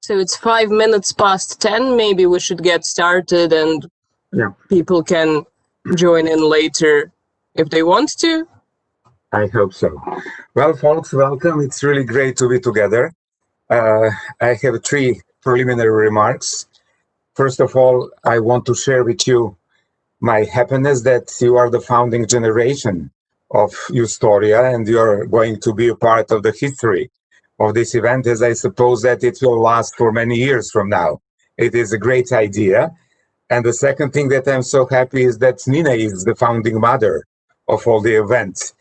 So it's 5 minutes past 10. Maybe we should get started and people can join in later if they want to. I hope so. Well, folks, welcome. It's really great to be together. I have 3 preliminary remarks. First of all, I want to share with you my happiness that you are the founding generation of Iustoria and you are going to be a part of the history of this event, as I suppose that it will last for many years from now. It is a great idea. And the second thing that I'm so happy is that Nina is the founding mother of all the events.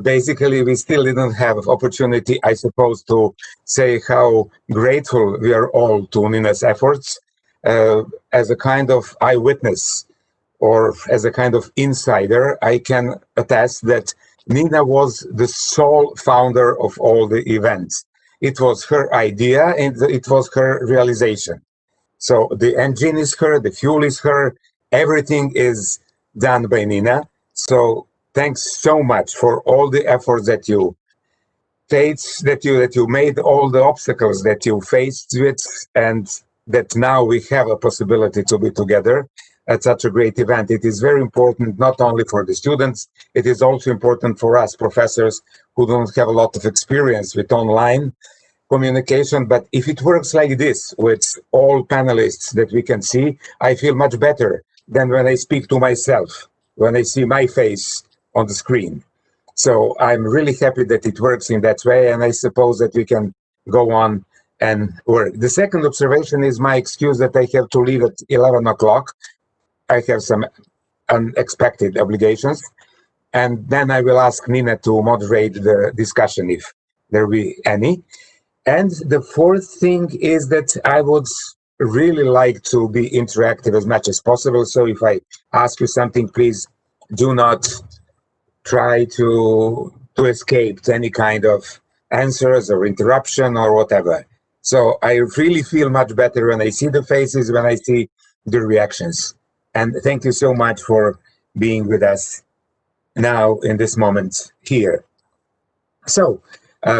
Basically, we still didn't have opportunity, I suppose, to say how grateful we are all to Nina's efforts. As a kind of eyewitness or as a kind of insider, I can attest that Nina was the sole founder of all the events. It was her idea and it was her realization. So the engine is her, the fuel is her, everything is done by Nina. So thanks so much for all the efforts that you faced, that you made, all the obstacles that you faced with, and that now we have a possibility to be together at such a great event. It is very important, not only for the students, it is also important for us professors who don't have a lot of experience with online communication. But if it works like this with all panelists that we can see, I feel much better than when I speak to myself, when I see my face on the screen. So I'm really happy that it works in that way, and I suppose that we can go on and work. The second observation is my excuse that I have to leave at 11 o'clock. I have some unexpected obligations, and then I will ask Nina to moderate the discussion if there be any. And the fourth thing is that I would really like to be interactive as much as possible. So if I ask you something, please do not try to escape any kind of answers or interruption or whatever. So I really feel much better when I see the faces, when I see the reactions. And thank you so much for being with us now in this moment here. So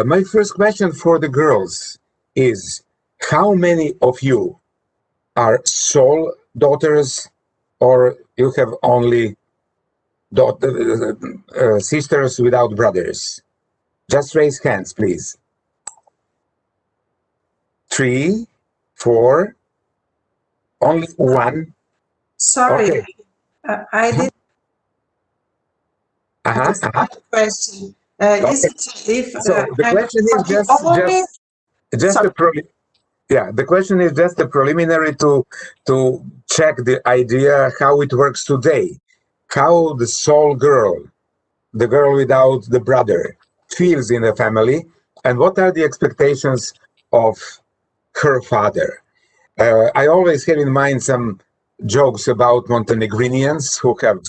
my first question for the girls is, how many of you are sole daughters, or you have only sisters without brothers? Just raise hands, please. 3, 4, only 1. Sorry, Okay. I did question. Is it if so the question is the question is just a preliminary to check the idea how it works today, how the sole girl, the girl without the brother, feels in the family, and what are the expectations of her father. I always have in mind some jokes about Montenegrinians who have,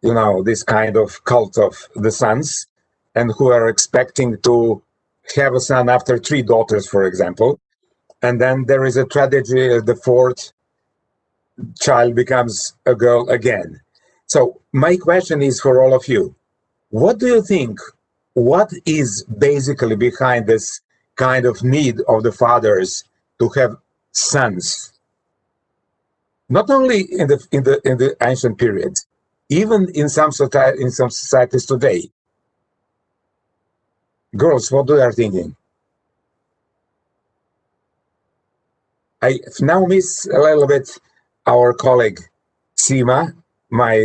you know, this kind of cult of the sons, and who are expecting to have a son after 3 daughters, for example. And then there is a tragedy, the 4th child becomes a girl again. So my question is for all of you, what do you think, what is basically behind this kind of need of the fathers to have sons? Not only in the ancient period, even in some societies today. Girls, what do you are thinking? I now miss a little bit our colleague Sima, my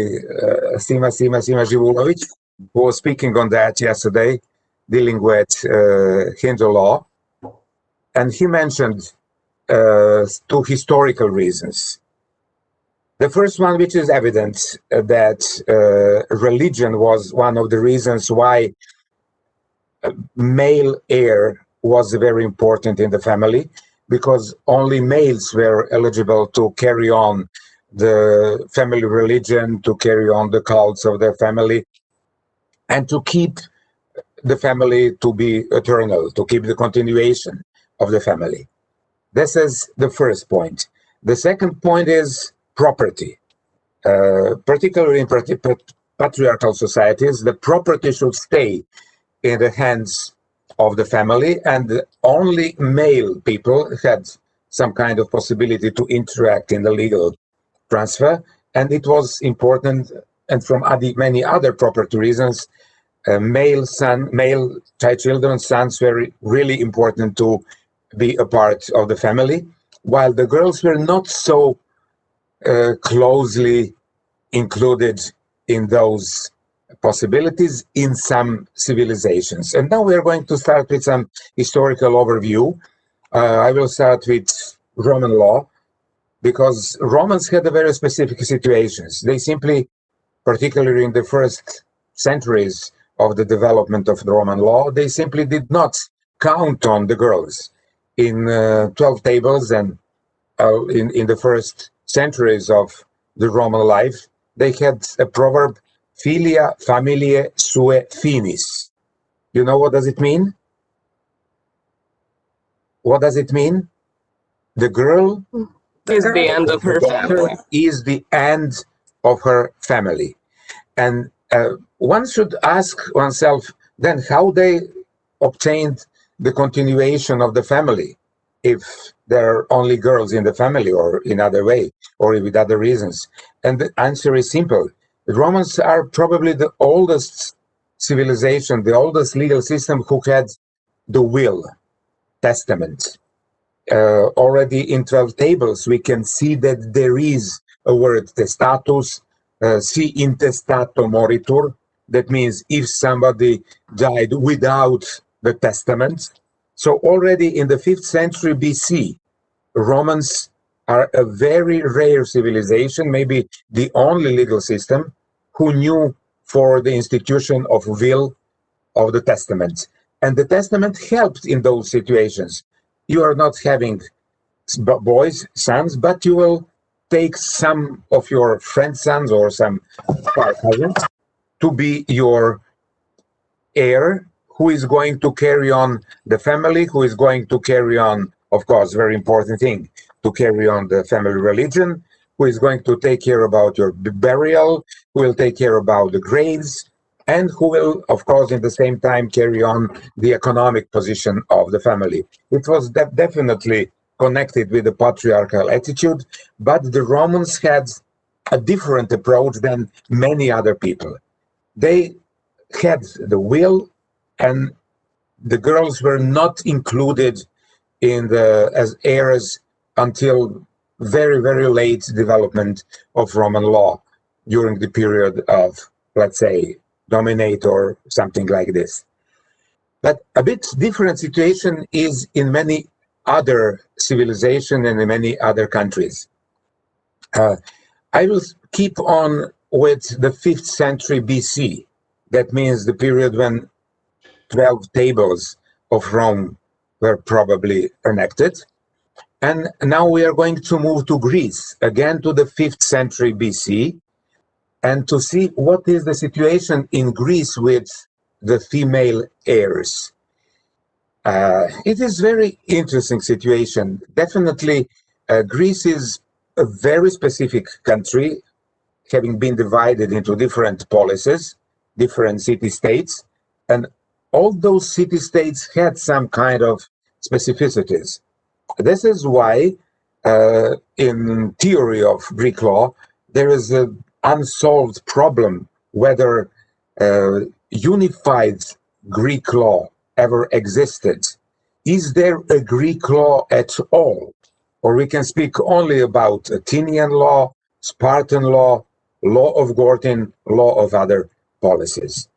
Sima Avramović, who was speaking on that yesterday, dealing with Hindu law, and he mentioned 2 historical reasons. The first one, which is evident, that religion was one of the reasons why male heir was very important in the family, because only males were eligible to carry on the family religion, to carry on the cults of their family, and to keep the family to be eternal, to keep the continuation of the family. This is the first point. The second point is property. Particularly in patriarchal societies, the property should stay in the hands of the family, and only male people had some kind of possibility to interact in the legal transfer. And it was important, and from many other property reasons, male children, sons were really important to be a part of the family, while the girls were not so closely included in those possibilities in some civilizations. And now we are going to start with some historical overview. I will start with Roman law, because Romans had a very specific situations. They simply, particularly in the first centuries of the development of the Roman law, they simply did not count on the girls. In 12 tables and in the first centuries of the Roman life, they had a proverb, filia familiae sue finis. You know what does it mean? What does it mean? The girl Is the end of her family. is the end of her family. And one should ask oneself then how they obtained the continuation of the family, if there are only girls in the family or in other way, or with other reasons. And the answer is simple. The Romans are probably the oldest civilization, the oldest legal system who had the will, testament. Already in 12 tables, we can see that there is a word testatus, si intestato moritur. That means if somebody died without the testament. So already in the 5th century BC, Romans are a very rare civilization, maybe the only legal system who knew for the institution of will of the testament. And the testament helped in those situations. You are not having boys, sons, but you will take some of your friend's sons or some far cousins to be your heir, who is going to carry on the family, who is going to carry on, of course, very important thing, to carry on the family religion, who is going to take care about your burial, who will take care about the graves, and who will, of course, in the same time carry on the economic position of the family. It was definitely connected with the patriarchal attitude, but the Romans had a different approach than many other people. They had the will, and the girls were not included in as heirs until very, very late development of Roman law during the period of, let's say, dominate or something like this. But a bit different situation is in many other civilizations and in many other countries. I will keep on with the 5th century BC. That means the period when 12 tables of Rome were probably enacted. And now we are going to move to Greece, again to the 5th century BC, and to see what is the situation in Greece with the female heirs. It is very interesting situation. Definitely, Greece is a very specific country, having been divided into different policies, different city-states, and all those city-states had some kind of specificities. This is why, in theory of Greek law, there is an unsolved problem whether unified Greek law ever existed. Is there a Greek law at all? Or we can speak only about Athenian law, Spartan law, law of Gortyn, law of other policies.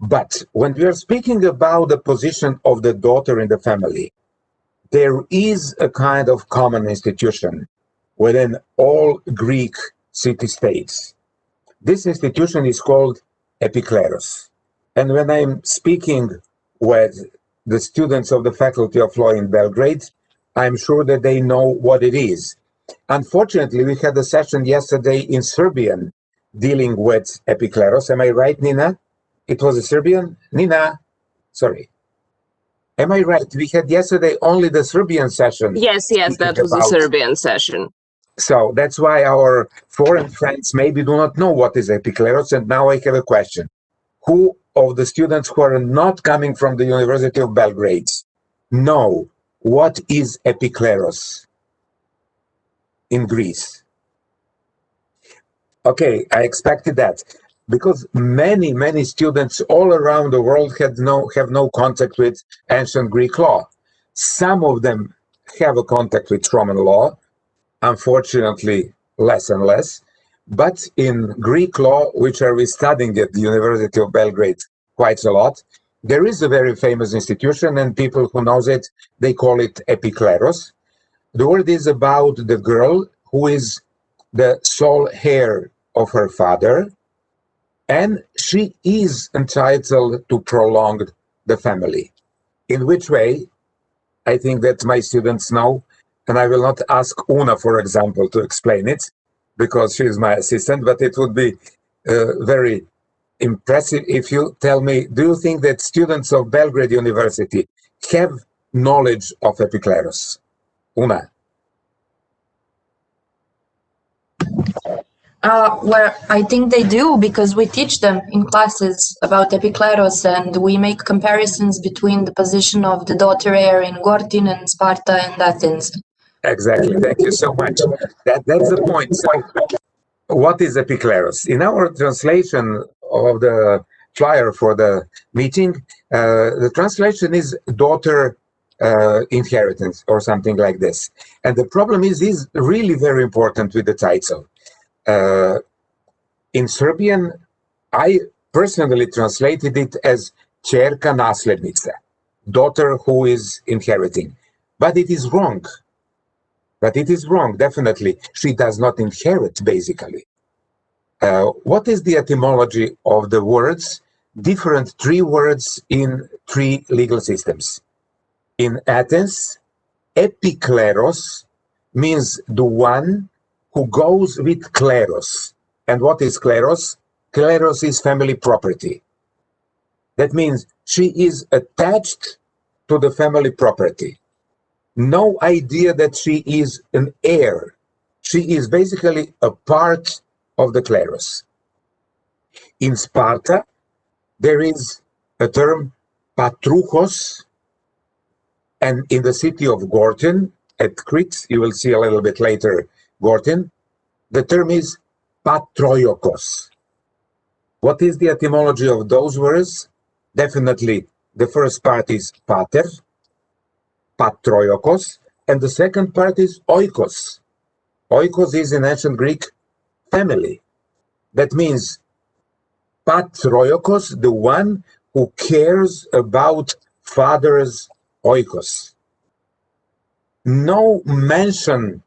But when we are speaking about the position of the daughter in the family, there is a kind of common institution within all Greek city-states. This institution is called epikleros. And when I'm speaking with the students of the Faculty of Law in Belgrade, I'm sure that they know what it is. Unfortunately, we had a session yesterday in Serbian dealing with epikleros. Am I right, Nina? It was a Serbian? Nina, sorry. Am I right? We had yesterday only the Serbian session. Yes, that was a Serbian session. So that's why our foreign friends maybe do not know what is epikleros. And now I have a question. Who of the students who are not coming from the University of Belgrade know what is epikleros? in Greece. Okay, I expected that because many students all around the world have no contact with ancient Greek law. Some of them have a contact with Roman law, unfortunately less and less. But in Greek law, which are we studying at the University of Belgrade quite a lot, there is a very famous institution, and people who knows it, they call it epikleros. The word is about the girl who is the sole heir of her father, and she is entitled to prolong the family. In which way? I think that my students know, and I will not ask Una, for example, to explain it, because she is my assistant, but it would be very impressive if you tell me, do you think that students of Belgrade University have knowledge of epikleros? Una. Well, I think they do, because we teach them in classes about epikleros, and we make comparisons between the position of the daughter heir in Gortin and Sparta and Athens. Exactly. Thank you so much. That's the point. So, what is epikleros? In our translation of the flyer for the meeting, the translation is daughter inheritance or something like this. And the problem is really very important with the title. In Serbian, I personally translated it as ćerka naslednica, daughter who is inheriting. But it is wrong. Definitely. She does not inherit, basically. What is the etymology of the words? Different three words in three legal systems. In Athens, epikleros means the one who goes with kleros. And what is kleros? Kleros is family property. That means she is attached to the family property. No idea that she is an heir. She is basically a part of the kleros. In Sparta, there is a term patrouchos, and in the city of Gortin, at Crete, you will see a little bit later Gortin, the term is patroiokos. What is the etymology of those words? Definitely, the first part is pater, patroiokos, and the second part is oikos. Oikos is in ancient Greek family. That means patroiokos, the one who cares about father's oikos. No mention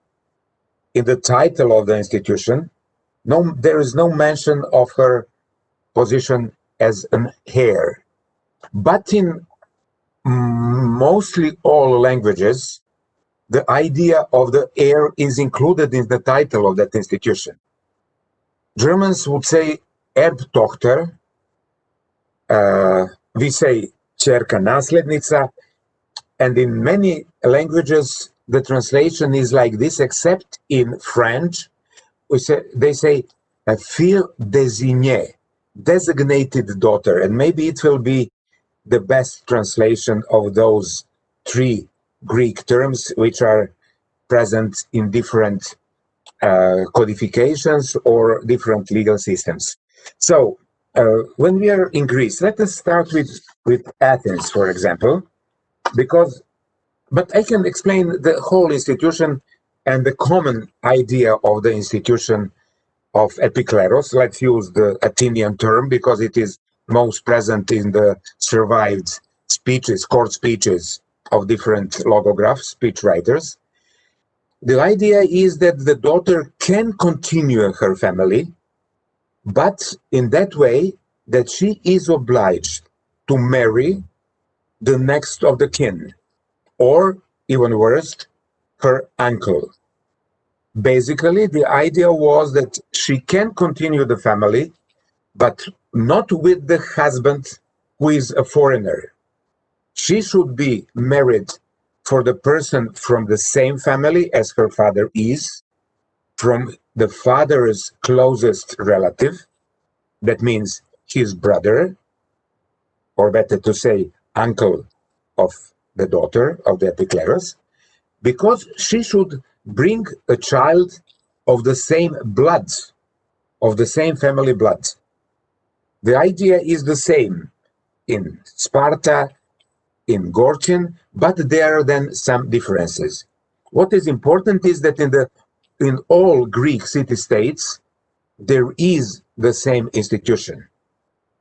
in the title of the institution, there is no mention of her position as an heir. But in mostly all languages, the idea of the heir is included in the title of that institution. Germans would say Erbtochter, we say ćerka naslednica, and in many languages the translation is like this, except in French, they say fille désignée, designated daughter, and maybe it will be the best translation of those three Greek terms which are present in different codifications or different legal systems. So when we are in Greece, let us start with Athens, for example, but I can explain the whole institution and the common idea of the institution of epikleros. Let's use the Athenian term because it is most present in the survived speeches, court speeches of different logographs, speech writers. The idea is that the daughter can continue her family, but in that way that she is obliged to marry the next of the kin, or even worse, her uncle. Basically, the idea was that she can continue the family, but not with the husband who is a foreigner. She should be married for the person from the same family as her father is, from the father's closest relative. That means his brother, or better to say, uncle of the daughter of the epikleros, because she should bring a child of the same blood, of the same family blood. The idea is the same in Sparta, in Gortyn, but there are then some differences. What is important is that in all Greek city-states, there is the same institution.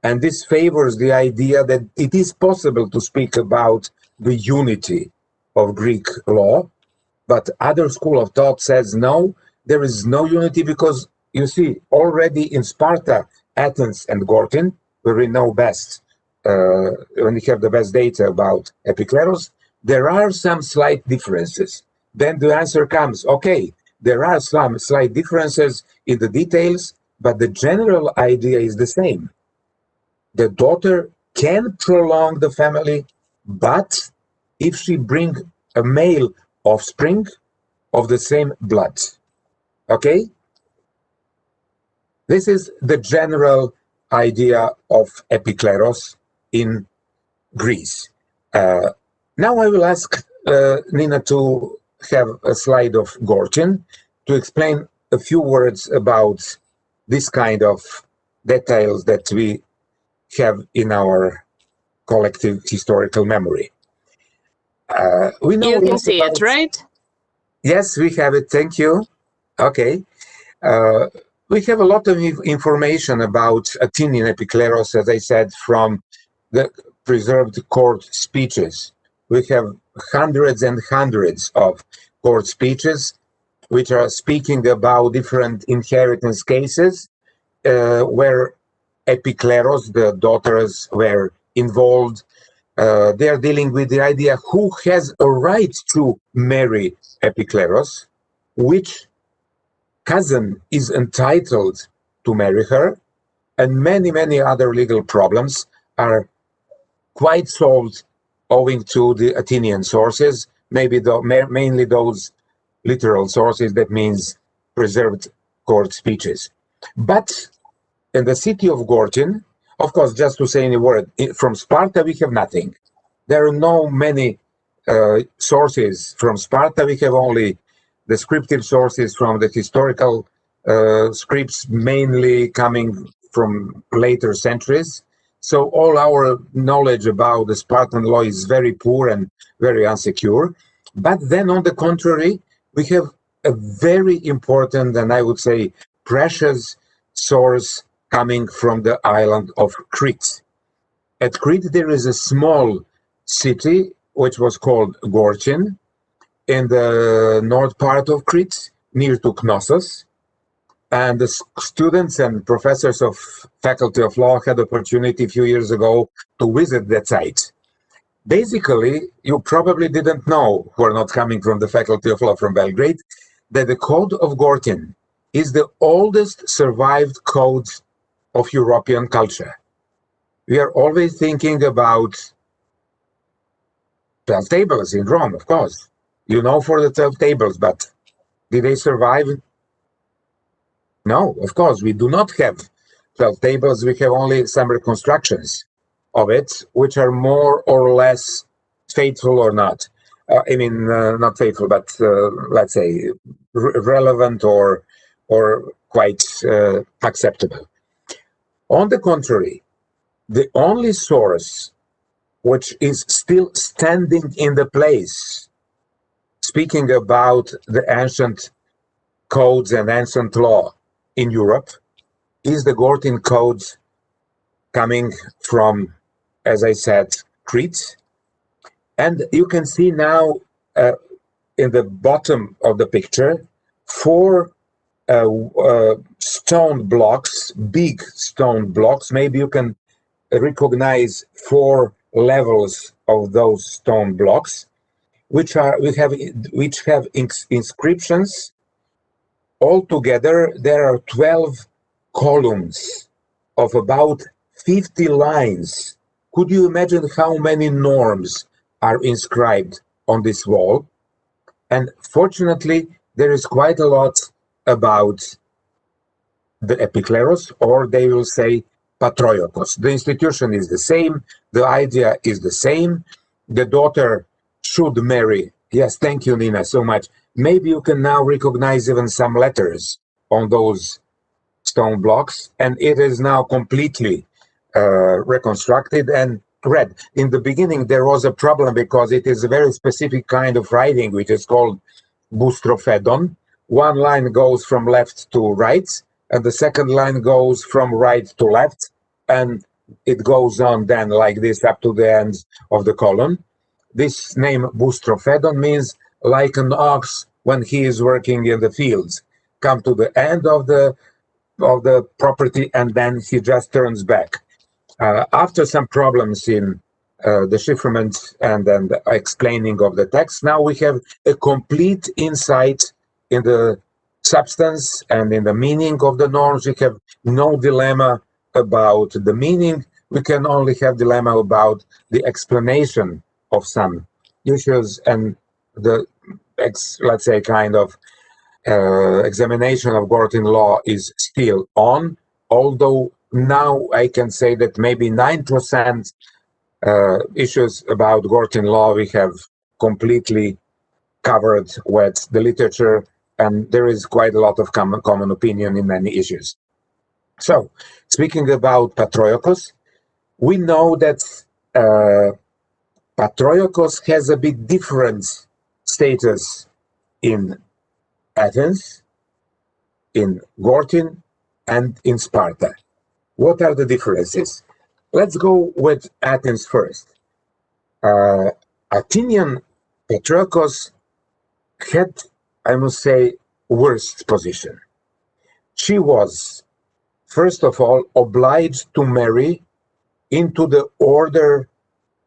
And this favors the idea that it is possible to speak about the unity of Greek law, but other school of thought says, no, there is no unity because, you see, already in Sparta, Athens, and Gortyn, where we know best, when we have the best data about epikleros, there are some slight differences. Then the answer comes, okay, there are some slight differences in the details, but the general idea is the same. The daughter can prolong the family, but if she bring a male offspring of the same blood, okay? This is the general idea of epikleros in Greece. Now I will ask Nina to have a slide of Gortyn to explain a few words about this kind of details that we have in our collective historical memory. We know you can see it, right? Yes, we have it. Thank you. Okay. We have a lot of information about Athenian epikleros, as I said, from the preserved court speeches. We have hundreds and hundreds of court speeches which are speaking about different inheritance cases where epikleros, the daughters, were involved. They are dealing with the idea who has a right to marry epikleros, which cousin is entitled to marry her, and many, many other legal problems are quite solved owing to the Athenian sources, maybe mainly those literal sources, that means preserved court speeches. But in the city of Gortyn, of course, just to say in a word, from Sparta we have nothing. There are no many sources from Sparta. We have only descriptive sources from the historical scripts, mainly coming from later centuries. So all our knowledge about the Spartan law is very poor and very unsecure. But then on the contrary, we have a very important and I would say precious source coming from the island of Crete. At Crete, there is a small city which was called Gortyn in the north part of Crete, near to Knossos. And the students and professors of Faculty of Law had the opportunity a few years ago to visit that site. Basically, you probably didn't know, who are not coming from the Faculty of Law from Belgrade, that the Code of Gortyn is the oldest survived code of European culture. We are always thinking about 12 tables in Rome, of course. You know for the 12 tables, but did they survive? No, of course, we do not have 12 tables. We have only some reconstructions of it, which are more or less faithful or not. Not faithful, but let's say relevant or quite acceptable. On the contrary, the only source which is still standing in the place, speaking about the ancient codes and ancient law in Europe, is the Gortyn Code coming from, as I said, Crete. And you can see now in the bottom of the picture, 4 stone blocks, big stone blocks. Maybe you can recognize 4 levels of those stone blocks, which have inscriptions. Altogether, there are 12 columns of about 50 lines. Could you imagine how many norms are inscribed on this wall? And fortunately, there is quite a lot about the epikleros, or they will say patroiokos. The institution is the same, the idea is the same. The daughter should marry, yes, thank you, Nina, so much, Maybe you can now recognize even some letters on those stone blocks, and it is now completely reconstructed and read. In the beginning, there was a problem because it is a very specific kind of writing, which is called boustrophédon. One line goes from left to right, and the second line goes from right to left, and it goes on then like this up to the end of the column. This name boustrophédon means like an ox when he is working in the fields, come to the end of the property and then he just turns back. After some problems in decipherment and then the explaining of the text, now we have a complete insight in the substance and in the meaning of the norms. We have no dilemma about the meaning. We can only have dilemma about the explanation of some issues, and the let's say kind of examination of Gortin law is still on, although now I can say that maybe 9% issues about Gortin law we have completely covered with the literature, and there is quite a lot of common opinion in many issues. So, speaking about Patroiokos, we know that Patroiokos has a bit different status in Athens, in Gortin, and in Sparta. What are the differences? Let's go with Athens first. Athenian Patroiokos had, I must say, worst position. She was, first of all, obliged to marry into the order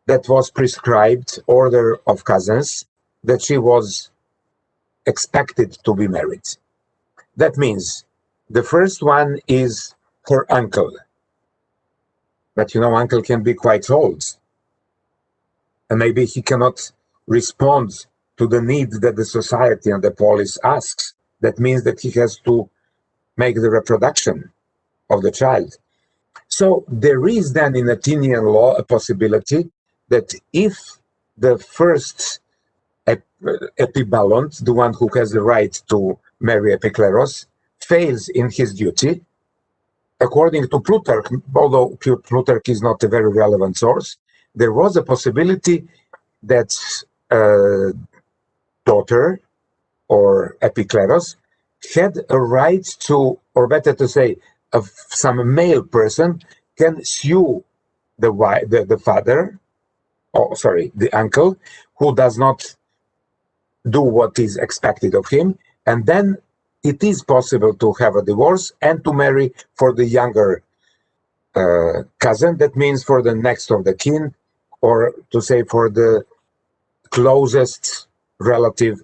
that was prescribed, order of cousins, that she was expected to be married. That means the first one is her uncle. But you know, uncle can be quite old. And maybe he cannot respond to the need that the society and the polis asks. That means that he has to make the reproduction of the child. So there is then in Athenian law a possibility that if the first epiballon, the one who has the right to marry epikleros, fails in his duty, according to Plutarch, although Plutarch is not a very relevant source, there was a possibility that daughter or epikleros had a right to, or better to say, some male person can sue the father, or sorry, the uncle, who does not do what is expected of him, and then it is possible to have a divorce and to marry for the younger cousin. That means for the next of the kin, or to say for the closest relative,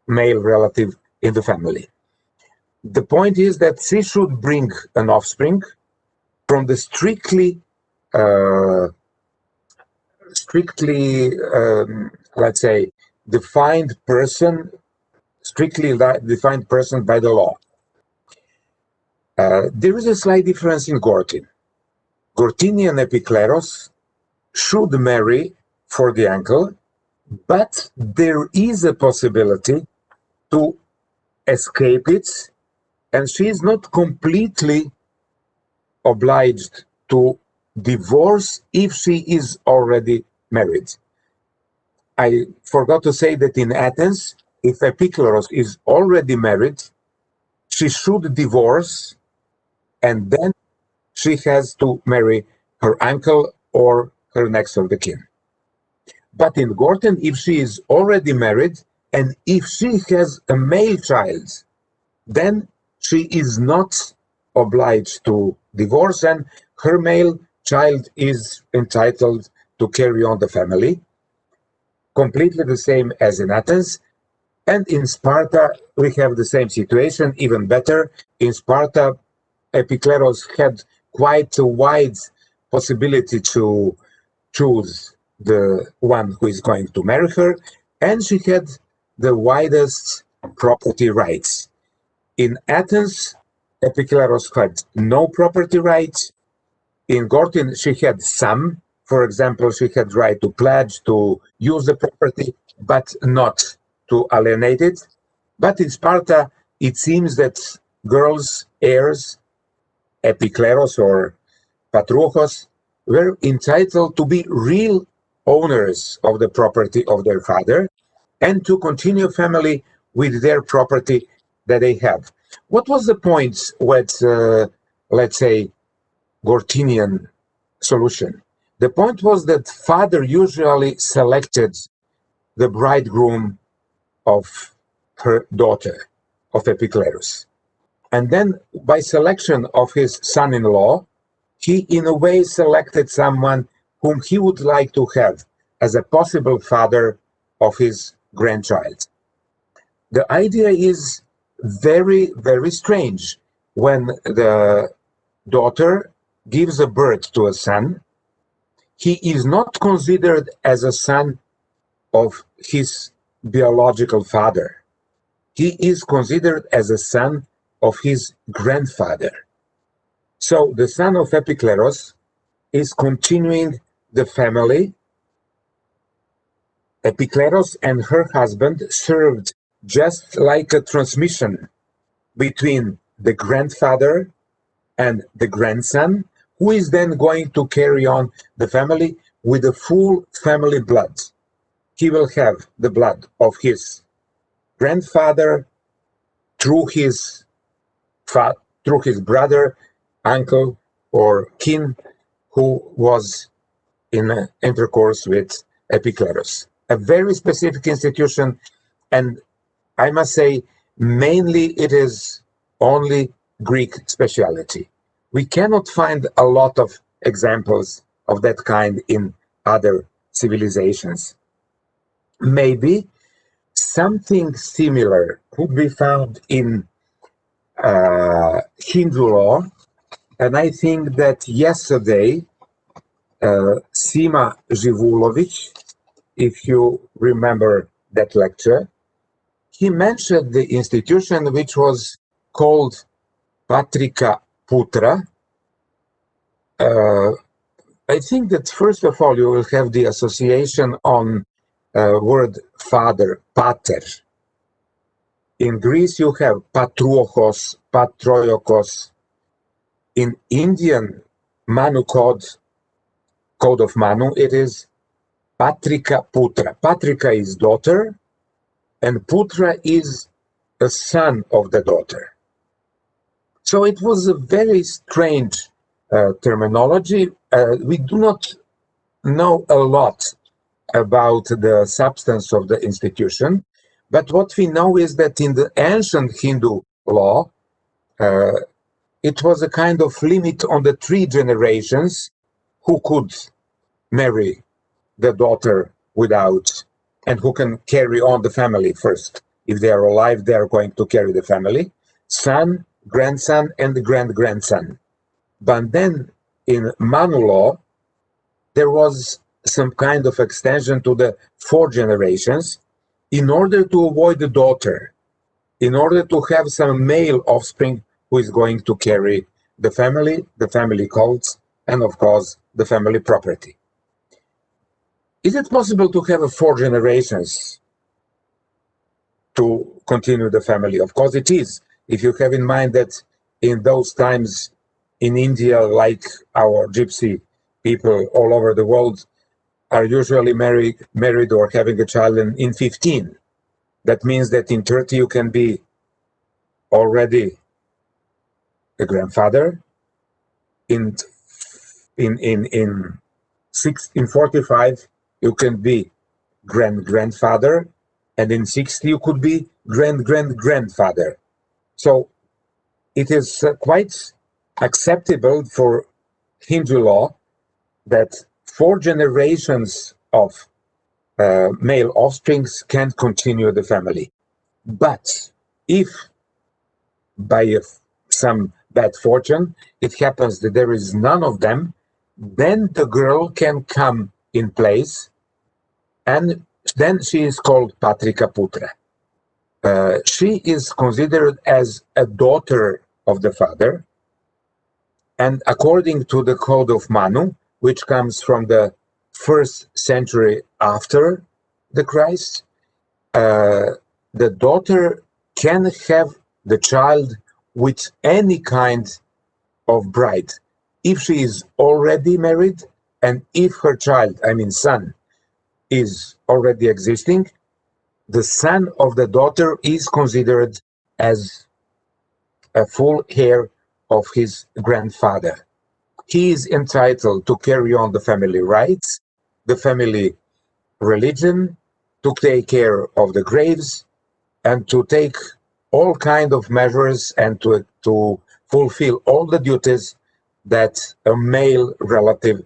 male relative in the family. The point is that she should bring an offspring from the strictly, let's say, defined person, strictly defined person by the law. There is a slight difference in Gortin. Gortinian epikleros should marry for the uncle, but there is a possibility to escape it, and she is not completely obliged to divorce if she is already married. I forgot to say that in Athens, if epikleros is already married, she should divorce, and then she has to marry her uncle or her next of the kin. But in Gortin, if she is already married, and if she has a male child, then she is not obliged to divorce, and her male child is entitled to carry on the family. Completely the same as in Athens. And in Sparta, we have the same situation, even better. In Sparta, epikleros had quite a wide possibility to choose the one who is going to marry her, and she had the widest property rights. In Athens, epikleros had no property rights. In Gortin, she had some. For example, she had right to pledge, to use the property, but not to alienate it. But in Sparta, it seems that girls' heirs, epikleros or patrouchos, were entitled to be real owners of the property of their father and to continue family with their property that they have. What was the point with, let's say, Gortinian solution? The point was that father usually selected the bridegroom of her daughter, of Epiclerus. And then by selection of his son-in-law, he in a way selected someone whom he would like to have as a possible father of his grandchild. The idea is very, very strange. When the daughter gives a birth to a son, he is not considered as a son of his biological father. He is considered as a son of his grandfather. So the son of Epicleros is continuing the family. Epicleros and her husband served just like a transmission between the grandfather and the grandson, who is then going to carry on the family with the full family blood. He will have the blood of his grandfather through his brother, uncle, or kin who was in intercourse with Epicleros. A very specific institution, and I must say, mainly it is only Greek speciality. We cannot find a lot of examples of that kind in other civilizations. Maybe something similar could be found in Hindu law, and I think that yesterday Sima Avramović, if you remember that lecture, he mentioned the institution which was called Patrika Putra. I think that first of all you will have the association on word father, pater. In Greece you have patrouchos, patroiokos. In Indian Manu code of Manu, it is Patrika Putra. Patrika is daughter, and Putra is a son of the daughter. So it was a very strange terminology. We do not know a lot about the substance of the institution, but what we know is that in the ancient Hindu law, it was a kind of limit on the 3 generations who could marry the daughter without, and who can carry on the family first. If they are alive, they are going to carry the family. Son, grandson, and grand-grandson. But then in Manu law, there was some kind of extension to the 4 generations in order to avoid the daughter, in order to have some male offspring who is going to carry the family cults, and of course, the family property. Is it possible to have 4 generations to continue the family? Of course it is. If you have in mind that in those times in India, like our gypsy people all over the world are usually married or having a child in 15. That means that in 30 you can be already a grandfather. In 45 you can be grandfather, and in 60 you could be grandfather. So it is quite acceptable for Hindu law that 4 generations of male offsprings can continue the family. But if by some bad fortune it happens that there is none of them, then the girl can come in place, and then she is called Patrika Putra. She is considered as a daughter of the father, and according to the code of Manu, which comes from the 1st century after the Christ, the daughter can have the child with any kind of bride. If she is already married, and if her child, I mean son, is already existing, the son of the daughter is considered as a full heir of his grandfather. He is entitled to carry on the family rights, the family religion, to take care of the graves, and to take all kind of measures and to fulfill all the duties that a male relative,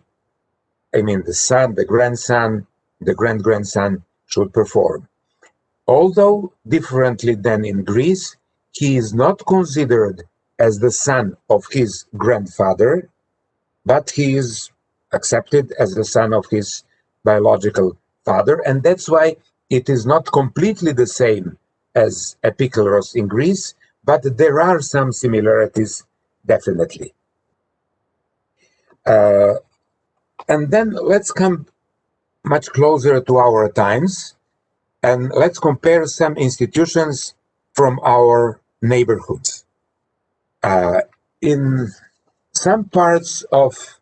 I mean the son, the grandson, the grand-grandson, should perform. Although differently than in Greece, he is not considered as the son of his grandfather, but he is accepted as the son of his biological father, and that's why it is not completely the same as epikleros in Greece, but there are some similarities, definitely. And then let's come much closer to our times, and let's compare some institutions from our neighborhoods. In some parts of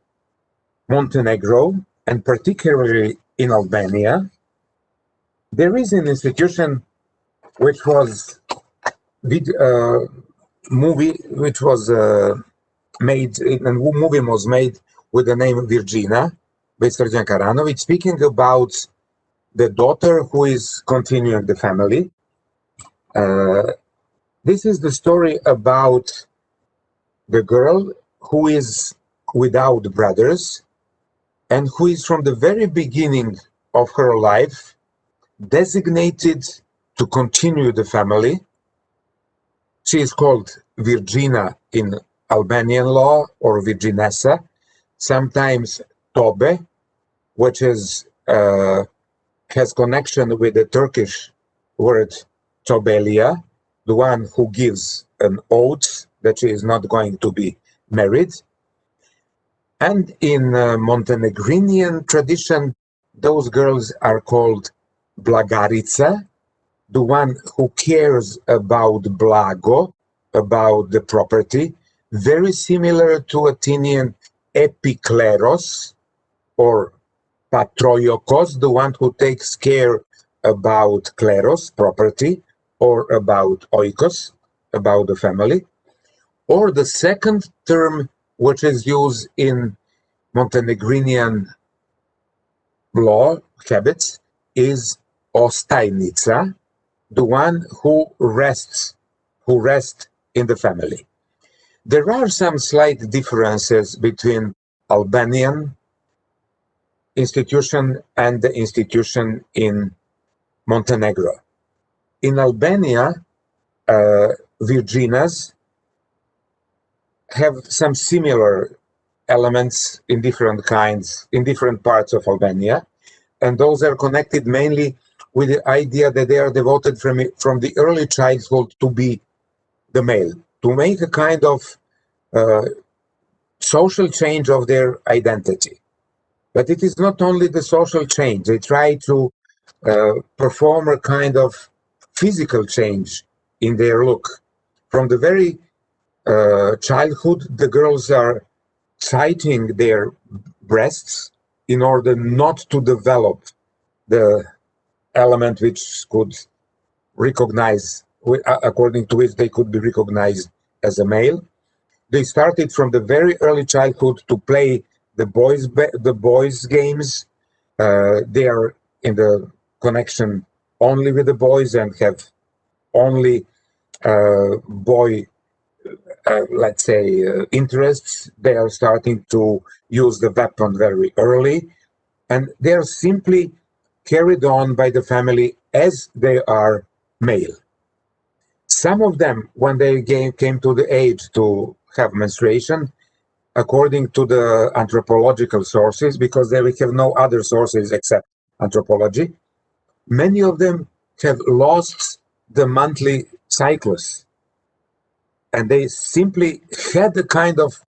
Montenegro, and particularly in Albania, there is an institution which was made, a movie was made with the name Virgina by Srđan Karanović, speaking about the daughter who is continuing the family. This is the story about the girl who is without brothers and who is from the very beginning of her life designated to continue the family. She is called Virgina in Albanian law, or Virginessa, sometimes Tobe, which is has connection with the Turkish word Tobelia, the one who gives an oath that she is not going to be married. And in Montenegrinian tradition, those girls are called Blagarica, the one who cares about blago, about the property, very similar to Athenian epikleros or patroiokos, the one who takes care about kleros, property, or about oikos, about the family. Or the second term which is used in Montenegrinian law, habits, is ostajnica, the one who rests in the family. There are some slight differences between Albanian institution and the institution in Montenegro. In Albania, Virginas have some similar elements in different parts of Albania, and those are connected mainly with the idea that they are devoted from the early childhood to be the male, to make a kind of social change of their identity. But it is not only the social change. They try to perform a kind of physical change in their look. From the very childhood, the girls are citing their breasts in order not to develop the element which could recognize, according to which they could be recognized as a male. They started from the very early childhood to play the boys' games. They are in the connection only with the boys and have only boy, let's say, interests. They are starting to use the weapon very early, and they are simply carried on by the family as they are male. Some of them, when they came to the age to have menstruation, according to the anthropological sources, because they have no other sources except anthropology, many of them have lost the monthly cycles. And they simply had a kind of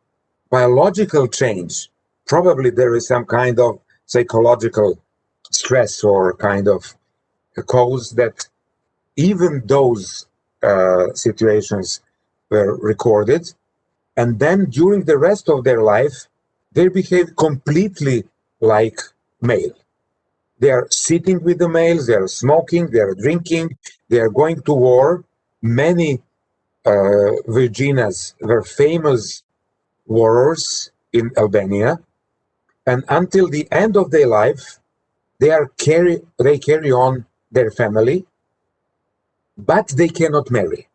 biological change. Probably there is some kind of psychological stress or kind of a cause that even those situations were recorded, and then during the rest of their life, they behave completely like male. They are sitting with the males, they are smoking, they are drinking, they are going to war. Many Virginas were famous warriors in Albania, and until the end of their life, they carry on their family, but they cannot marry.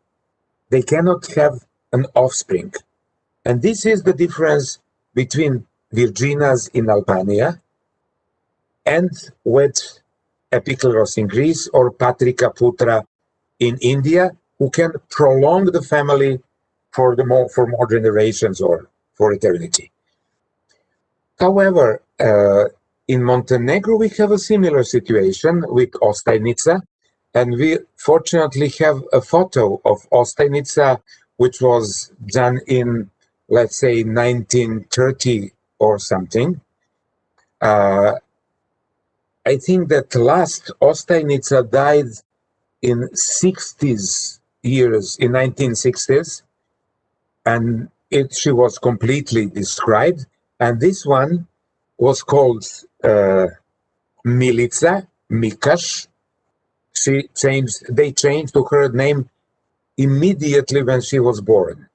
They cannot have an offspring. And this is the difference between Virginas in Albania and with epikleros in Greece or Patrika Putra in India, who can prolong the family for more generations or for eternity. However, in Montenegro, we have a similar situation with Ostajnica, and we fortunately have a photo of Ostajnica, which was done in, let's say, 1930 or something. I think that last Ostajnica died in 60s years, in 1960s, and she was completely described. And this one was called Milica, Mikash. They changed to her name immediately when she was born.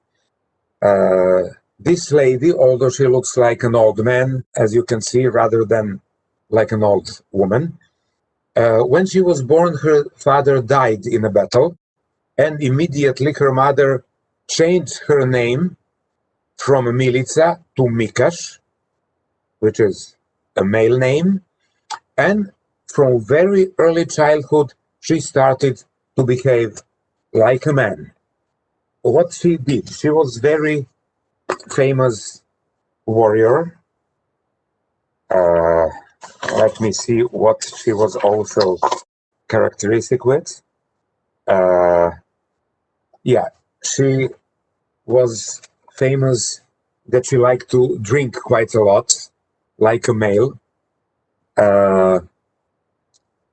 This lady, although she looks like an old man, as you can see, rather than like an old woman, when she was born, her father died in a battle, and immediately her mother changed her name from Milica to Mikash, which is a male name, and from very early childhood, she started to behave like a man. What she did, she was very famous warrior. Let me see what she was also characteristic with. Yeah, she was famous that she liked to drink quite a lot, like a male.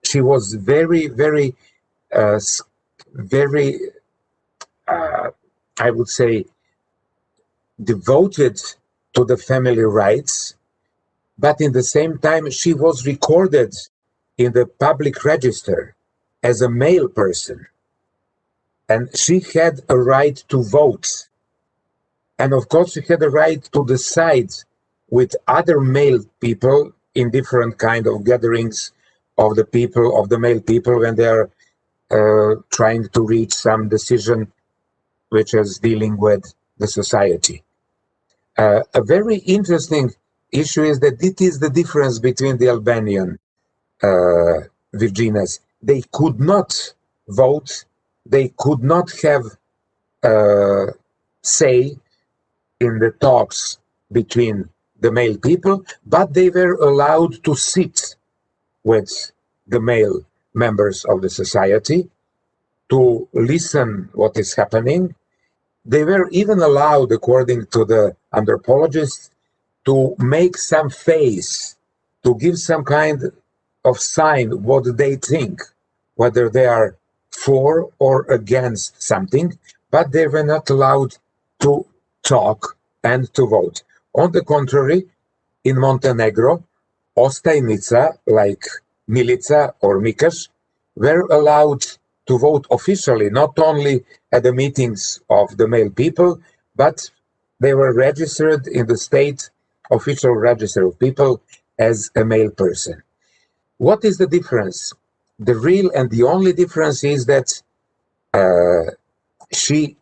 She was very, I would say, devoted to the family rights, but in the same time, she was recorded in the public register as a male person. And she had a right to vote. And of course, she had a right to decide with other male people in different kind of gatherings of the male people, when they are trying to reach some decision which is dealing with the society. A very interesting issue is that it is the difference between the Albanian Virginas. They could not vote, they could not have say in the talks between the male people, but they were allowed to sit with the male members of the society to listen what is happening. They were even allowed, according to the anthropologists, to make some face, to give some kind of sign what they think, whether they are for or against something, but they were not allowed to talk and to vote. On the contrary, in Montenegro, Ostajnica, like Milica or Mikash, were allowed to vote officially, not only at the meetings of the male people, but they were registered in the state official register of people as a male person. What is the difference? The real and the only difference is that she,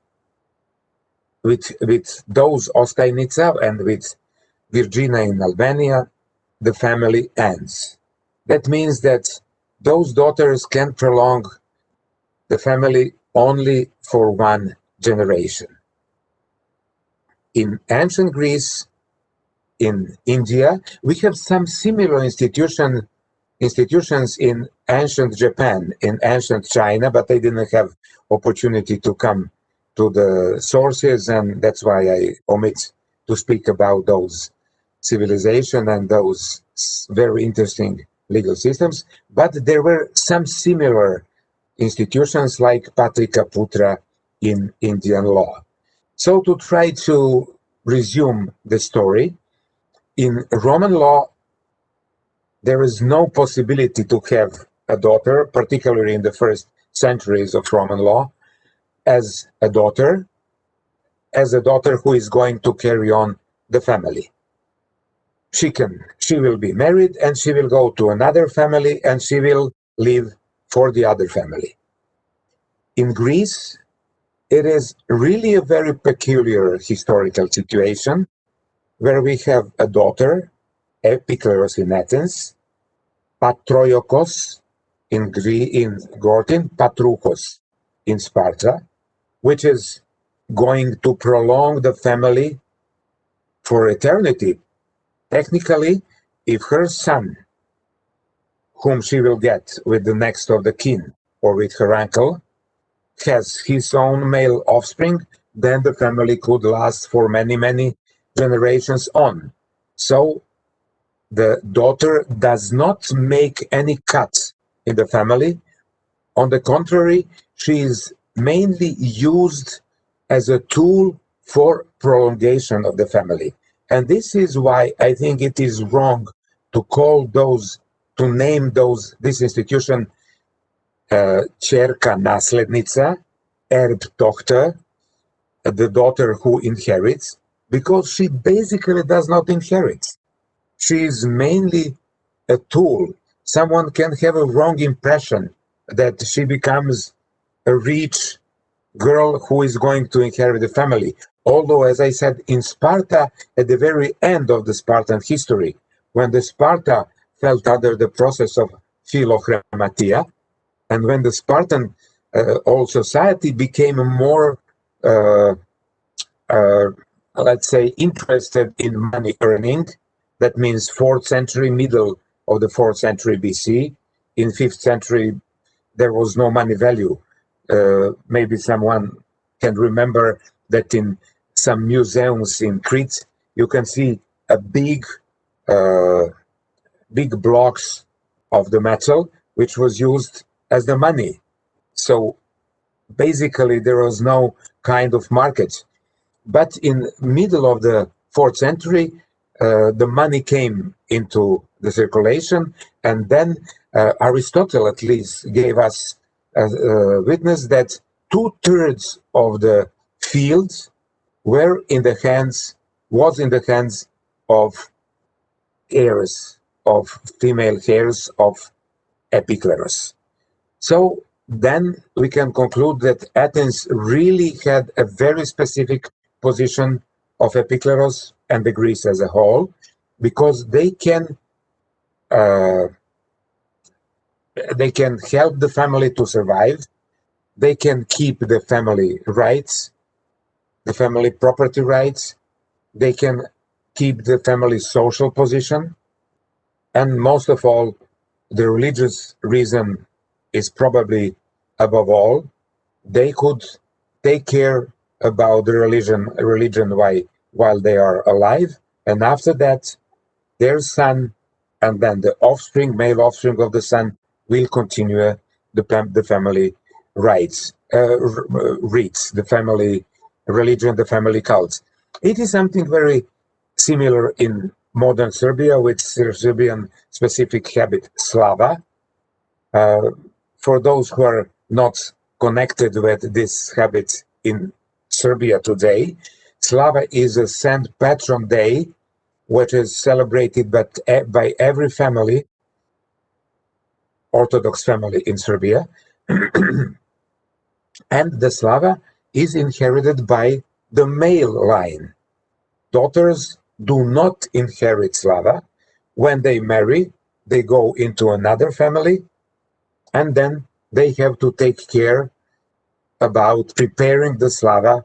with those Ostajnica and with Virgina in Albania, the family ends. That means that those daughters can prolong the family only for one generation. In ancient Greece, in India, we have some similar institutions in ancient Japan, in ancient China, but they didn't have opportunity to come to the sources, and that's why I omit to speak about those civilizations and those very interesting legal systems. But there were some similar institutions like Patrika Putra in Indian law. So to try to resume the story, in Roman law, there is no possibility to have a daughter, particularly in the first centuries of Roman law, as a daughter who is going to carry on the family. She will be married and she will go to another family and she will live for the other family. In Greece, it is really a very peculiar historical situation where we have a daughter, Epikleros in Athens, Patroiokos in Gortyn, Patrouchos in Sparta, which is going to prolong the family for eternity. Technically, if her son, whom she will get with the next of the kin or with her uncle, has his own male offspring, then the family could last for many, many generations on. So the daughter does not make any cut in the family. On the contrary, she is mainly used as a tool for prolongation of the family. And this is why I think it is wrong to name this institution ќерка наследница, erbtochter, the daughter who inherits, because she basically does not inherit. She is mainly a tool. Someone can have a wrong impression that she becomes a rich girl who is going to inherit the family. Although, as I said, in Sparta, at the very end of the Spartan history, when the Sparta fell under the process of philochromatia, and when the Spartan whole society became more, let's say, interested in money earning, that means 4th century, middle of the 4th century BC. In 5th century, there was no money value. Maybe someone can remember that in some museums in Crete, you can see a big blocks of the metal, which was used as the money. So basically, there was no kind of market. But in middle of the 4th century, the money came into the circulation, and then Aristotle at least gave us a witness that 2/3 of the fields was in the hands of heirs, of female heirs of Epikleros. So then we can conclude that Athens really had a very specific position of Epikleros and the Greece as a whole, because they can help the family to survive. They can keep the family rights, the family property rights. They can keep the family social position. And most of all, the religious reason is probably above all. They could take care about the religion while they are alive, and after that, their son and then the male offspring of the son will continue the family rights, the family religion, the family cults. It is something very similar in modern Serbia with Serbian specific habit, slava. For those who are not connected with this habit in Serbia today, Slava is a Saint Patron Day, which is celebrated by every family, Orthodox family in Serbia. And the Slava is inherited by the male line. Daughters do not inherit Slava. When they marry, they go into another family, and then they have to take care about preparing the Slava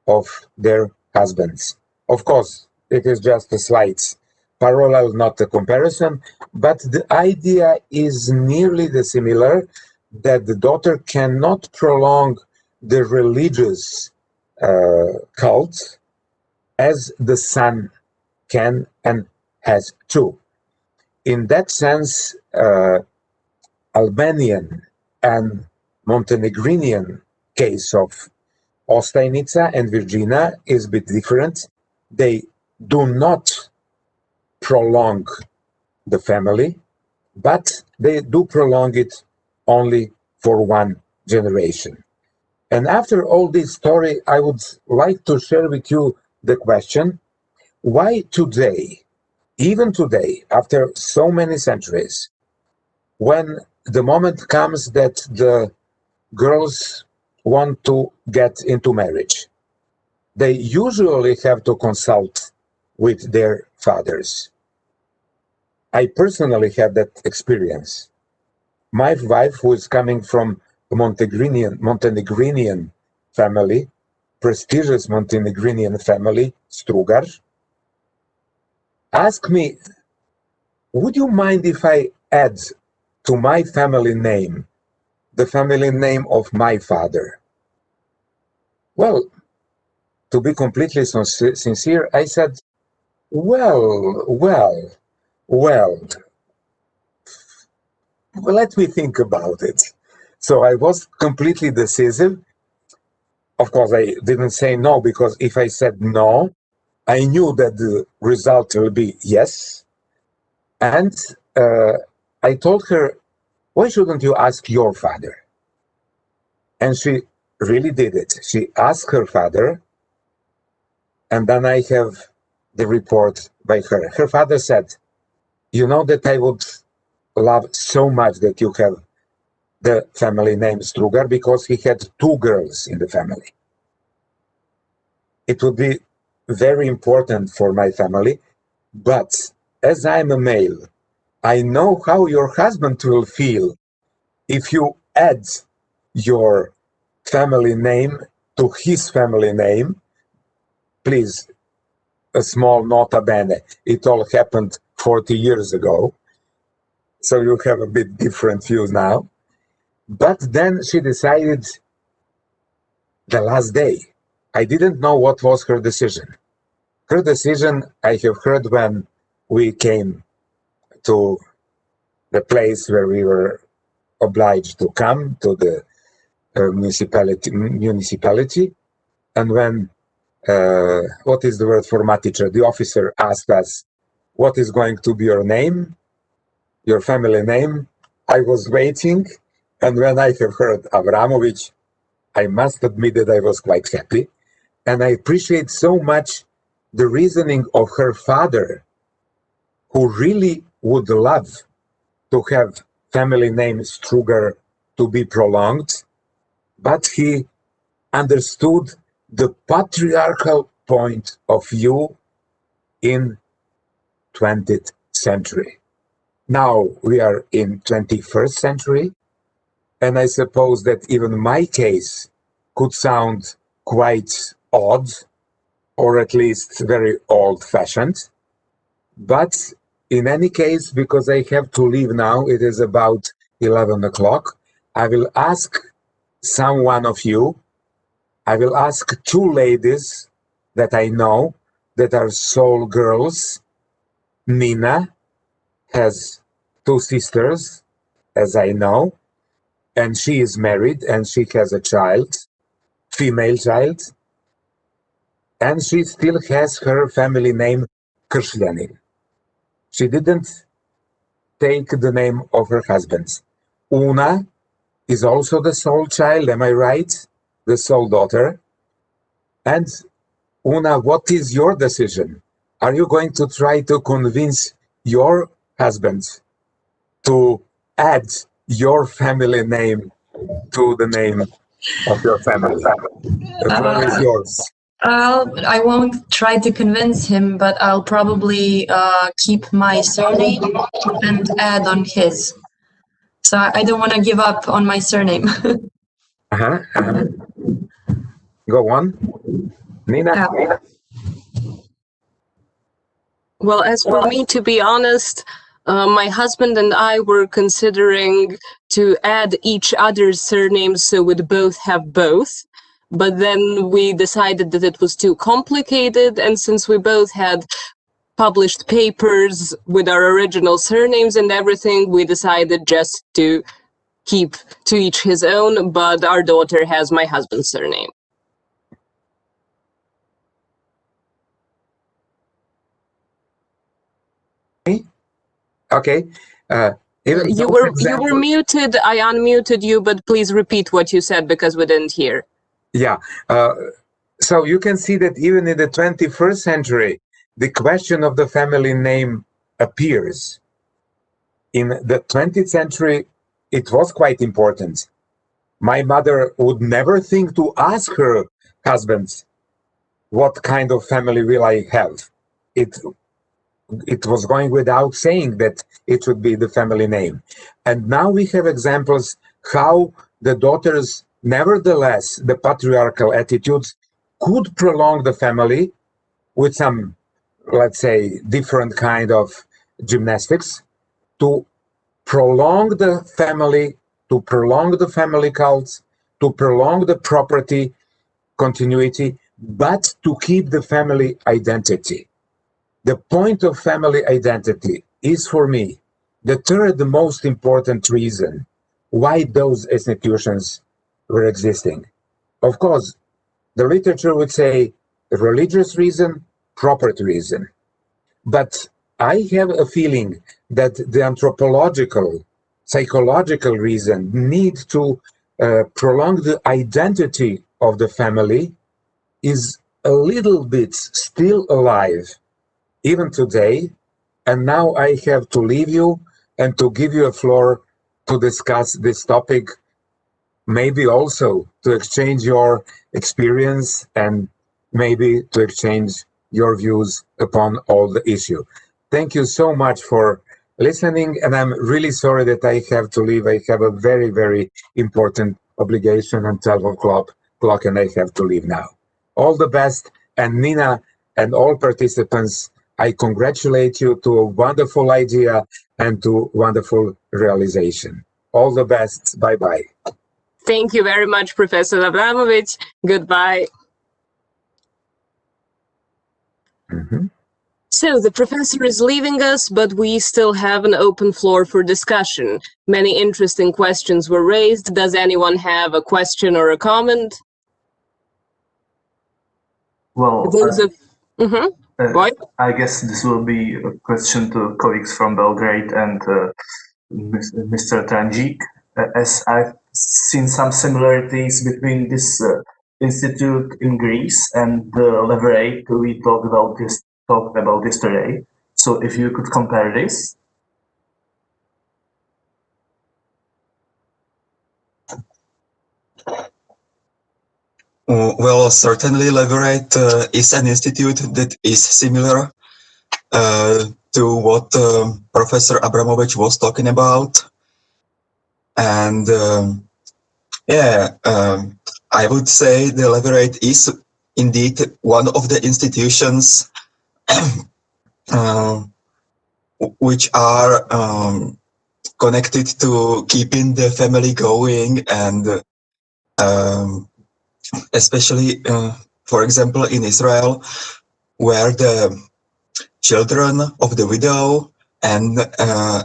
of their husbands. Of course, it is just a slight parallel, not a comparison, but the idea is nearly the similar, that the daughter cannot prolong the religious cult as the son can and has to. In that sense, Albanian and Montenegrinian case of Ostajnica and Virginia is a bit different. They do not prolong the family, but they do prolong it only for one generation. And after all this story, I would like to share with you the question, why today, even today, after so many centuries, when the moment comes that the girls want to get into marriage, they usually have to consult with their fathers. I personally had that experience. My wife, who is coming from a Montenegrinian family, prestigious Montenegrinian family, Strugar, asked me, would you mind if I add to my family name the family name of my father? Well, to be completely sincere, I said, well, let me think about it. So I was completely decisive. Of course, I didn't say no, because if I said no, I knew that the result will be yes. And I told her, why shouldn't you ask your father? And she really did it. She asked her father, and then I have the report by her. Her father said, you know that I would love so much that you have the family name Strugar, because he had 2 girls in the family. It would be very important for my family, but as I'm a male, I know how your husband will feel if you add your family name to his family name. Please, a small nota bene, it all happened 40 years ago, so you have a bit different views now. But then she decided the last day. I didn't know what was her decision. Her decision, I have heard when we came to the place where we were obliged to come, to the municipality, and when, what is the word for matiča? The officer asked us, what is going to be your name, your family name? I was waiting, and when I have heard Avramović, I must admit that I was quite happy, and I appreciate so much the reasoning of her father, who really would love to have family name Strugar to be prolonged, but he understood the patriarchal point of view in 20th century. Now we are in 21st century, and I suppose that even my case could sound quite odd, or at least very old-fashioned. But in any case, because I have to leave now, it is about 11 o'clock, I will ask someone of you, I will ask 2 ladies that I know that are soul girls. Nina has 2 sisters, as I know, and she is married and she has a child, female child, and she still has her family name Kršljanin. She didn't take the name of her husband's. Una is also the sole child, am I right? The sole daughter. And Una, what is your decision? Are you going to try to convince your husband to add your family name to the name of your family? The floor is yours. I won't try to convince him, but I'll probably keep my surname and add on his. So I don't want to give up on my surname. Go on. Nina. Yeah. Well, as for me, to be honest, my husband and I were considering to add each other's surnames so we'd both have both. But then we decided that it was too complicated, and since we both had published papers with our original surnames and everything, we decided just to keep to each his own, but our daughter has my husband's surname. Okay. You were muted. I unmuted you, but please repeat what you said because we didn't hear. Yeah. So you can see that even in the 21st century, the question of the family name appears. In the 20th century, it was quite important. My mother would never think to ask her husband, what kind of family will I have? It was going without saying that it should be the family name. And now we have examples how the daughters, nevertheless, the patriarchal attitudes could prolong the family with some, let's say, different kind of gymnastics to prolong the family, to prolong the family cult, to prolong the property continuity, but to keep the family identity. The point of family identity is, for me, the third most important reason why those institutions were existing. Of course, the literature would say religious reason, property reason. But I have a feeling that the anthropological, psychological reason needs to prolong the identity of the family is a little bit still alive even today. And now I have to leave you and to give you a floor to discuss this topic, maybe also to exchange your experience and maybe to exchange your views upon all the issue. Thank you so much for listening, and I'm really sorry that I have to leave. I have a very, very important obligation at 12 o'clock and I have to leave now. All the best, and Nina and all participants, I congratulate you to a wonderful idea and to wonderful realization. All the best. Bye-bye. Thank you very much, Professor Avramowicz. Goodbye. So the professor is leaving us, but we still have an open floor for discussion. Many interesting questions were raised. Does anyone have a question or a comment? Well, I guess this will be a question to colleagues from Belgrade and Mr. Tranjik, as I've seen some similarities between this institute in Greece and the Leverage we talked about this today. So if you could compare this. Well, certainly Leverage is an institute that is similar to what Professor Avramowicz was talking about. And I would say the Leverage is indeed one of the institutions which are connected to keeping the family going, and especially, for example, in Israel, where the children of the widow and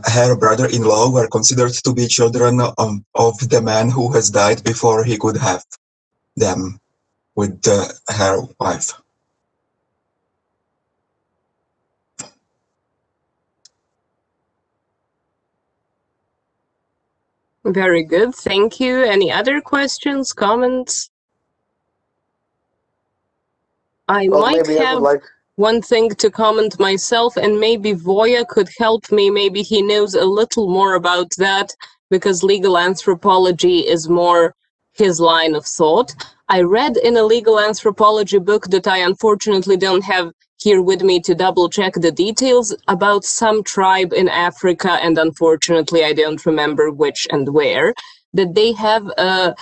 her brother-in-law were considered to be children of the man who has died before he could have them with her wife. Very good, thank you. Any other questions, comments? I might have one thing to comment myself, and maybe Voya could help me. Maybe he knows a little more about that, because legal anthropology is more his line of thought. I read in a legal anthropology book that I unfortunately don't have here with me to double check the details, about some tribe in Africa, and unfortunately I don't remember which and where, that they have a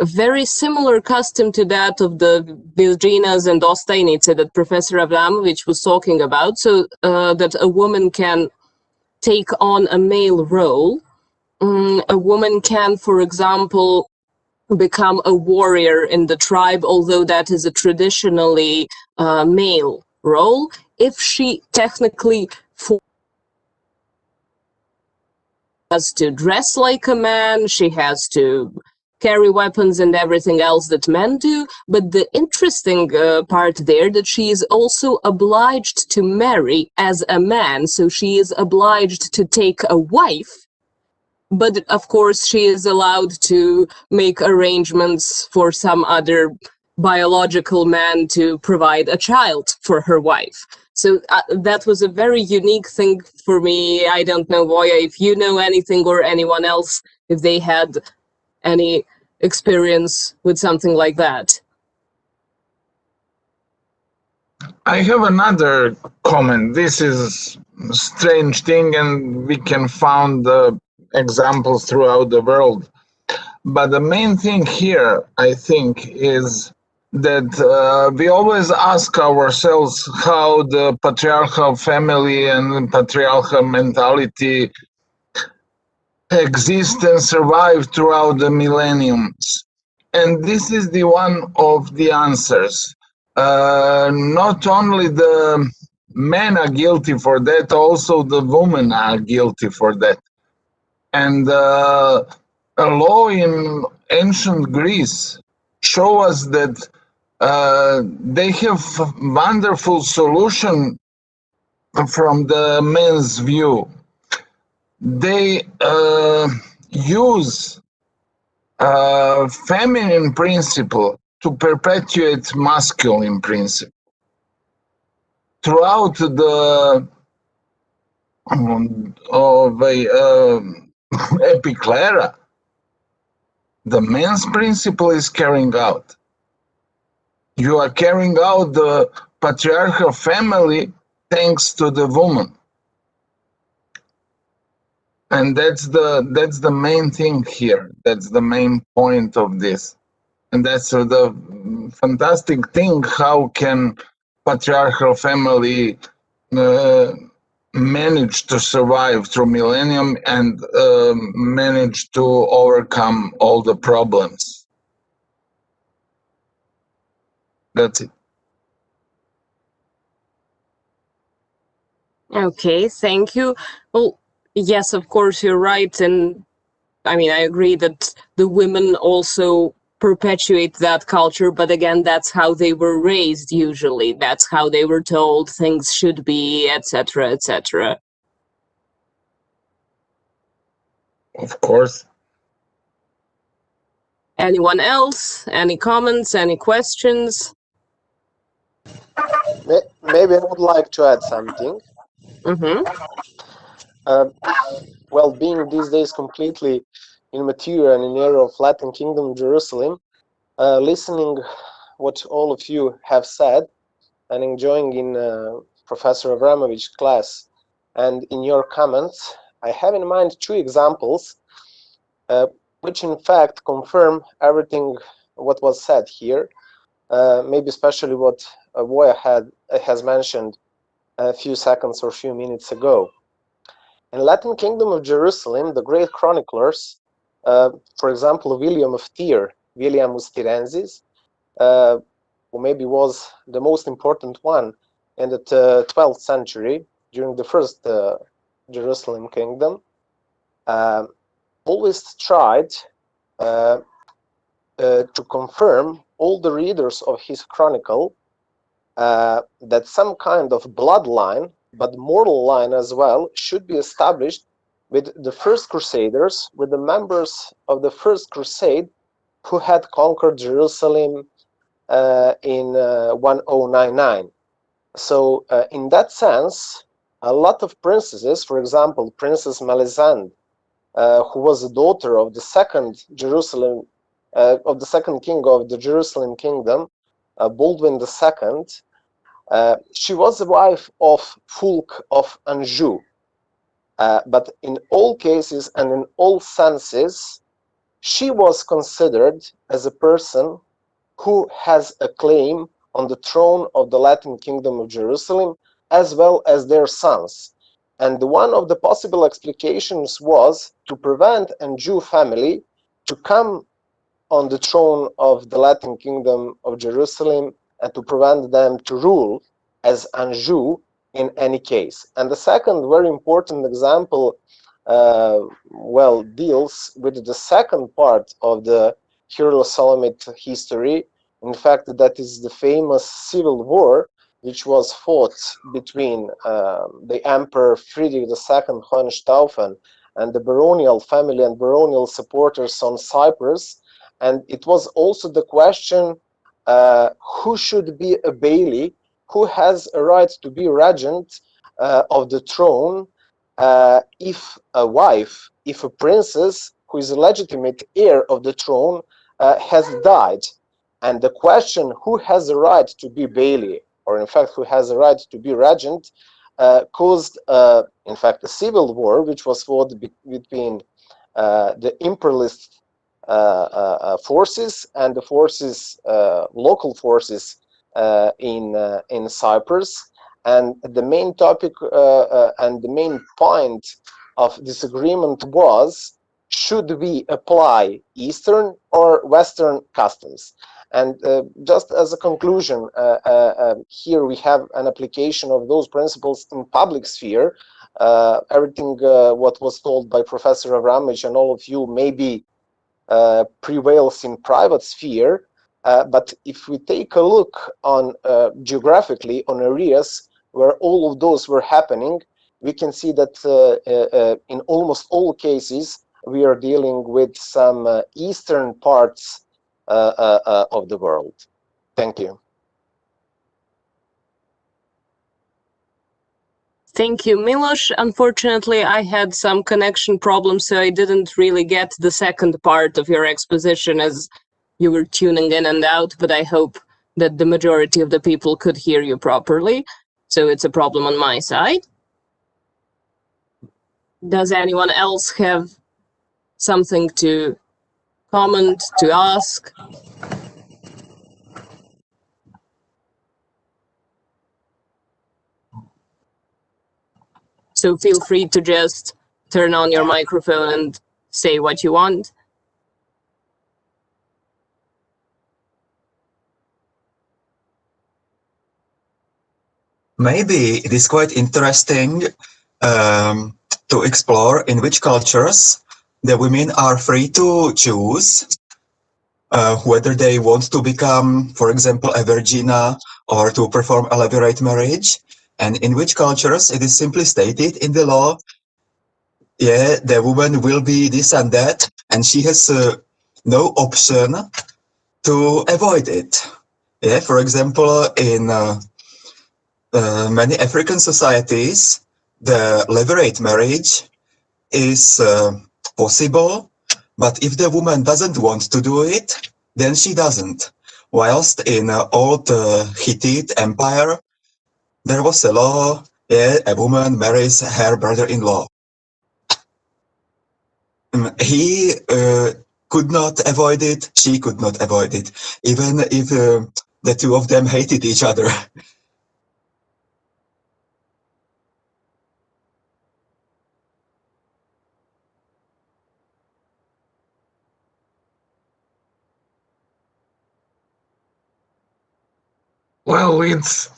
very similar custom to that of the Bilginas and Ostajnice that Professor Avramowicz was talking about, so that a woman can take on a male role. A woman can, for example, become a warrior in the tribe, although that is a traditionally male role, if she technically has to dress like a man, she has to carry weapons and everything else that men do. But the interesting part there, that she is also obliged to marry as a man, so she is obliged to take a wife. But of course, she is allowed to make arrangements for some other biological man to provide a child for her wife. So that was a very unique thing for me. I don't know, Voya, if you know anything, or anyone else, if they had any experience with something like that. I have another comment. This is a strange thing, and we can find examples throughout the world. But the main thing here, I think, is that we always ask ourselves how the patriarchal family and patriarchal mentality exist and survive throughout the millenniums. And this is the one of the answers. Not only the men are guilty for that, also the women are guilty for that. And a law in ancient Greece show us that they have wonderful solution from the men's view. They use feminine principle to perpetuate masculine principle. Throughout the epiclera, the men's principle is carrying out. You are carrying out the patriarchal family thanks to the woman. And that's the main thing here. That's the main point of this. And that's the fantastic thing. How can patriarchal family manage to survive through millennium and manage to overcome all the problems? That's it. Okay, thank you. Well, yes, of course, you're right. And I mean, I agree that the women also perpetuate that culture, but again, that's how they were raised usually. That's how they were told things should be, etc., etc. Of course. Anyone else? Any comments? Any questions? Maybe I would like to add something. Well, being these days completely immature and in era of Latin Kingdom Jerusalem, listening what all of you have said and enjoying in Professor Avramović's class and in your comments, I have in mind two examples which in fact confirm everything what was said here, maybe especially what Voya has mentioned a few seconds or a few minutes ago. In Latin Kingdom of Jerusalem, the great chroniclers, for example, William of Tyre, Williamus Tyrensis, who maybe was the most important one in the 12th century during the first Jerusalem kingdom, always tried to confirm all the readers of his chronicle that some kind of bloodline, but moral line as well, should be established with the first crusaders, with the members of the first crusade who had conquered Jerusalem in 1099. So in that sense, a lot of princesses, for example, Princess Melisande, who was the daughter of the second Jerusalem, of the second king of the Jerusalem kingdom, Baldwin II, she was the wife of Fulk of Anjou. But in all cases and in all senses, she was considered as a person who has a claim on the throne of the Latin Kingdom of Jerusalem, as well as their sons. And one of the possible explications was to prevent Anjou family to come on the throne of the Latin Kingdom of Jerusalem and to prevent them to rule as Anjou in any case. And the second very important example well, deals with the second part of the Hierosolymic history. In fact, that is the famous civil war which was fought between the Emperor Friedrich II Hohenstaufen and the baronial family and baronial supporters on Cyprus. And it was also the question, who should be a bailey, who has a right to be regent of the throne, if a wife, if a princess who is a legitimate heir of the throne has died. And the question, who has the right to be bailey, or in fact, who has the right to be regent, caused, in fact, a civil war, which was fought between the imperialist forces and the forces, local forces in Cyprus. And the main topic and the main point of disagreement was, should we apply Eastern or Western customs? And just as a conclusion, here we have an application of those principles in public sphere. Everything what was told by Professor Avramowicz and all of you maybe prevails in private sphere, but if we take a look on geographically on areas where all of those were happening, we can see that in almost all cases we are dealing with some eastern parts of the world. Thank you. Thank you, Milos. Unfortunately, I had some connection problems, so I didn't really get the second part of your exposition as you were tuning in and out, but I hope that the majority of the people could hear you properly. So it's a problem on my side. Does anyone else have something to comment, to ask? So feel free to just turn on your microphone and say what you want. Maybe it is quite interesting to explore in which cultures the women are free to choose whether they want to become, for example, a virgina or to perform elaborate marriage, and in which cultures it is simply stated in the law, yeah, the woman will be this and that, and she has no option to avoid it. Yeah, for example, in many African societies, the levirate marriage is possible, but if the woman doesn't want to do it, then she doesn't. Whilst in old Hittite Empire, there was a law, yeah, a woman marries her brother-in-law. He could not avoid it, she could not avoid it, even if the two of them hated each other. Well, it's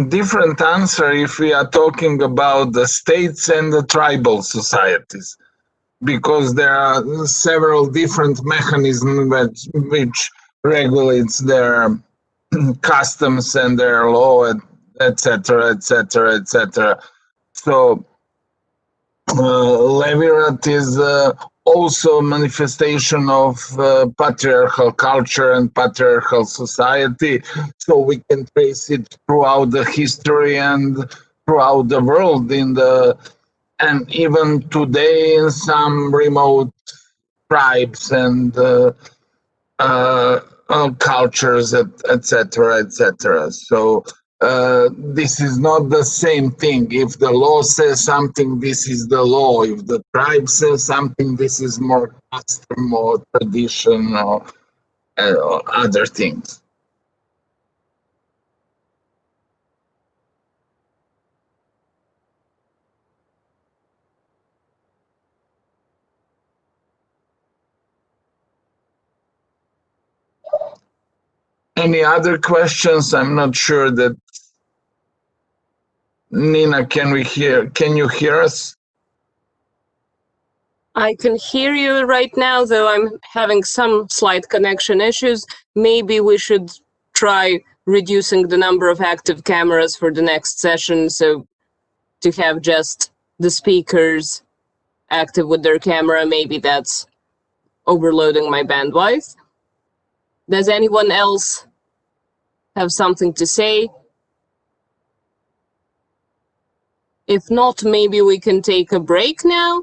different answer if we are talking about the states and the tribal societies, because there are several different mechanisms which regulates their customs and their law, etc., etc., etc. So levirate is also a manifestation of patriarchal culture and patriarchal society, so we can trace it throughout the history and throughout the world, and even today in some remote tribes and cultures, etc., etc. So this is not the same thing. If the law says something, this is the law. If the tribe says something, this is more custom or tradition or other things. Any other questions? I'm not sure that. Nina, can you hear us? I can hear you right now, though I'm having some slight connection issues. Maybe we should try reducing the number of active cameras for the next session, so to have just the speakers active with their camera. Maybe that's overloading my bandwidth. Does anyone else have something to say? If not, maybe we can take a break now.